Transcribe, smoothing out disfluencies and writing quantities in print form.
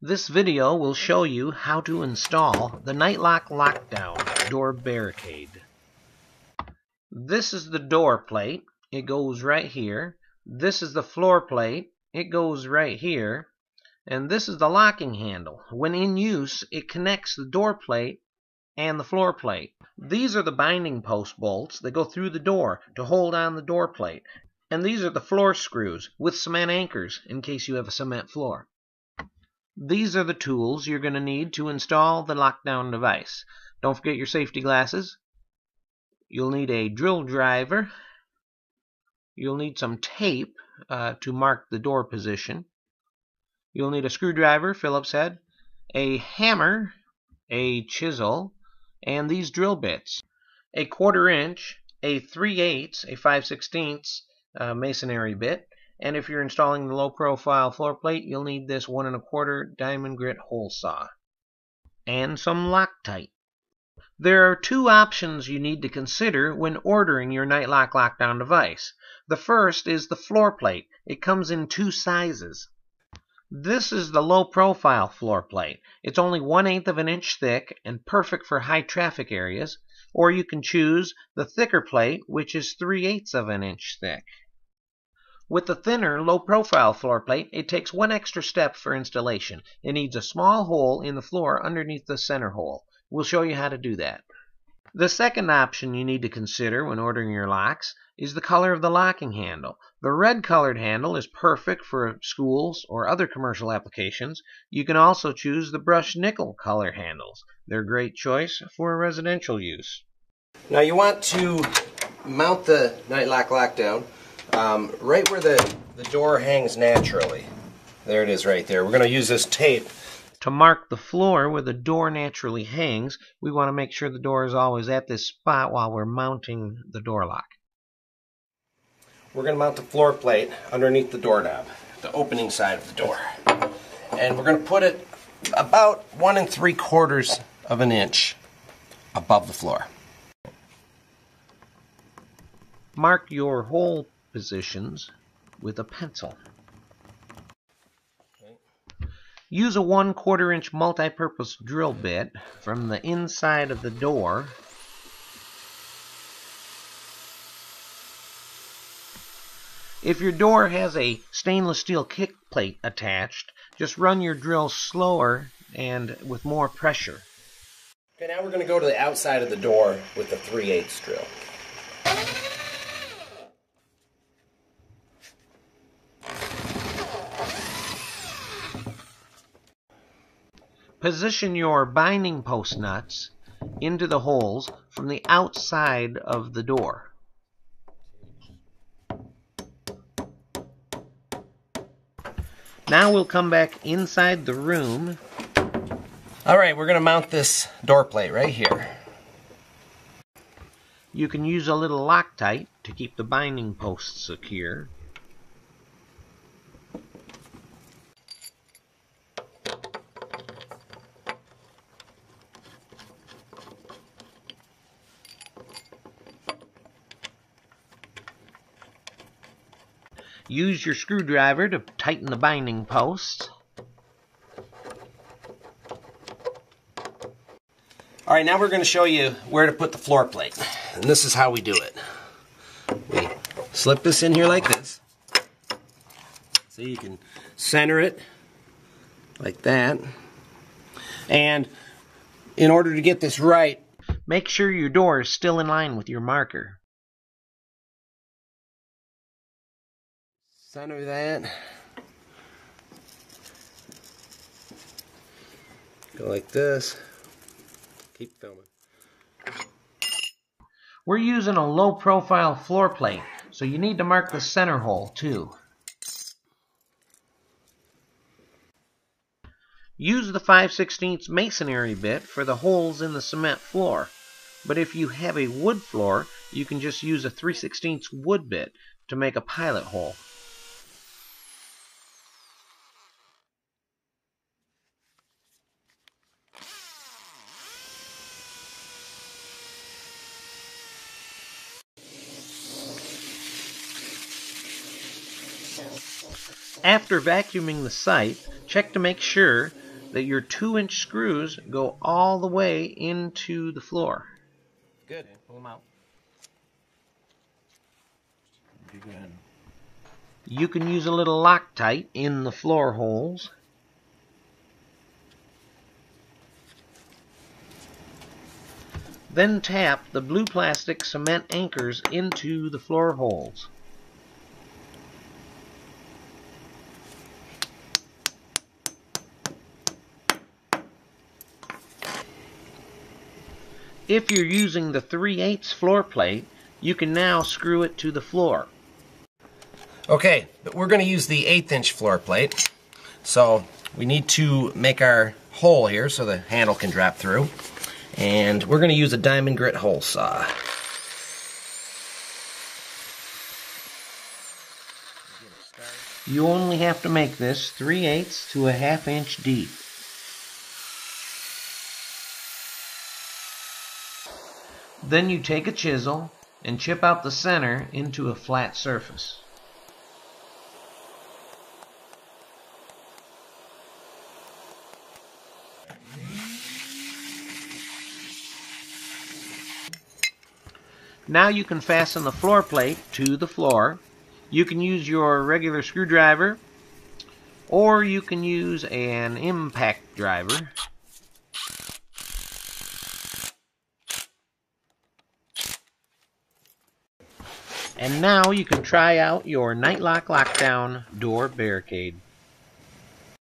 This video will show you how to install the Nightlock Lockdown door barricade. This is the door plate. It goes right here. This is the floor plate. It goes right here. And this is the locking handle. When in use, it connects the door plate and the floor plate. These are the binding post bolts that go through the door to hold on the door plate. And these are the floor screws with cement anchors in case you have a cement floor. These are the tools you're going to need to install the lockdown device. Don't forget your safety glasses. You'll need a drill driver. You'll need some tape to mark the door position. You'll need a screwdriver, Phillips head, a hammer, a chisel, and these drill bits. A 1/4 inch, a 3/8, a 5/16 masonry bit, and if you're installing the low profile floor plate, you'll need this 1 1/4 diamond grit hole saw, and some Loctite. There are two options you need to consider when ordering your Nightlock lockdown device. The first is the floor plate. It comes in two sizes. This is the low profile floor plate. It's only 1/8 of an inch thick and perfect for high traffic areas, or you can choose the thicker plate, which is 3/8 of an inch thick. With the thinner, low-profile floor plate, it takes one extra step for installation. It needs a small hole in the floor underneath the center hole. We'll show you how to do that. The second option you need to consider when ordering your locks is the color of the locking handle. The red-colored handle is perfect for schools or other commercial applications. You can also choose the brushed nickel color handles. They're a great choice for residential use. Now you want to mount the Nightlock lockdown right where the door hangs naturally. There it is right there. We're going to use this tape. To mark the floor where the door naturally hangs, we want to make sure the door is always at this spot while we're mounting the door lock. We're going to mount the floor plate underneath the doorknob, the opening side of the door. And we're going to put it about 1 3/4 of an inch above the floor. Mark your hole positions with a pencil. Use a 1/4 inch multi-purpose drill bit from the inside of the door If your door has a stainless steel kick plate attached, just run your drill slower and with more pressure. Okay, now we're going to go to the outside of the door with the 3/8 drill. Position your binding post nuts into the holes from the outside of the door. Now we'll come back inside the room. Alright, we're going to mount this door plate right here. You can use a little Loctite to keep the binding posts secure. Use your screwdriver to tighten the binding posts. Alright, now we're going to show you where to put the floor plate. And this is how we do it. We slip this in here like this. So you can center it like that. And in order to get this right, make sure your door is still in line with your marker. Center that. Go like this. Keep filming. We're using a low profile floor plate, so you need to mark the center hole too. Use the 5/16 masonry bit for the holes in the cement floor, but if you have a wood floor, you can just use a 3/16 wood bit to make a pilot hole. After vacuuming the site, check to make sure that your 2-inch screws go all the way into the floor. Good. Pull them out. You can use a little Loctite in the floor holes. Then tap the blue plastic cement anchors into the floor holes. If you're using the 3/8 floor plate, you can now screw it to the floor. Okay, but we're going to use the 1/8" floor plate. So we need to make our hole here so the handle can drop through. And we're going to use a diamond grit hole saw. You only have to make this 3/8 to a 1/2 inch deep. Then you take a chisel and chip out the center into a flat surface. Now you can fasten the floor plate to the floor. You can use your regular screwdriver, or you can use an impact driver. And now you can try out your Nightlock Lockdown door barricade.